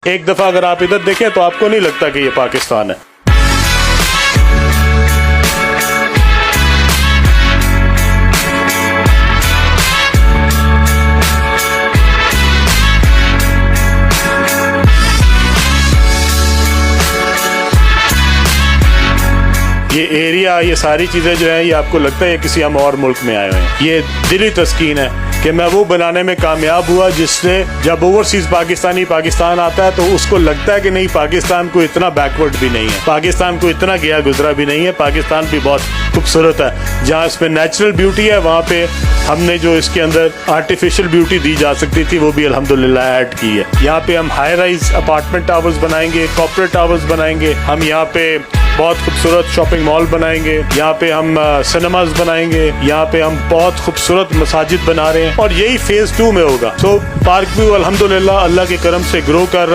एक दफा अगर आप इधर देखें तो आपको नहीं लगता कि ये पाकिस्तान है। ये एरिया, ये सारी चीज़ें जो हैं, ये आपको लगता है किसी हम और मुल्क में आए हुए हैं। ये दिली तस्कीन है कि मैं वो बनाने में कामयाब हुआ जिससे जब ओवरसीज़ पाकिस्तानी पाकिस्तान आता है तो उसको लगता है कि नहीं, पाकिस्तान को इतना बैकवर्ड भी नहीं है, पाकिस्तान को इतना गया गुजरा भी नहीं है, पाकिस्तान भी बहुत खूबसूरत है। जहाँ इसमें नेचुरल ब्यूटी है वहाँ पे हमने जो इसके अंदर आर्टिफिशियल ब्यूटी दी जा सकती थी वो भी अल्हम्दुलिल्लाह ऐड की है। यहाँ पे हम हाई राइज अपार्टमेंट टावर्स बनाएंगे, कॉर्पोरेट टावर्स बनाएंगे, हम यहाँ पे बहुत खूबसूरत शॉपिंग मॉल बनाएंगे, यहाँ पे हम सिनेमाज बनाएंगे, यहाँ पे हम बहुत खूबसूरत मसाजिद बना रहे हैं और यही फेज 2 में होगा। सो पार्क भी अल्हम्दुलिल्लाह अल्लाह के करम से ग्रो कर रहा है।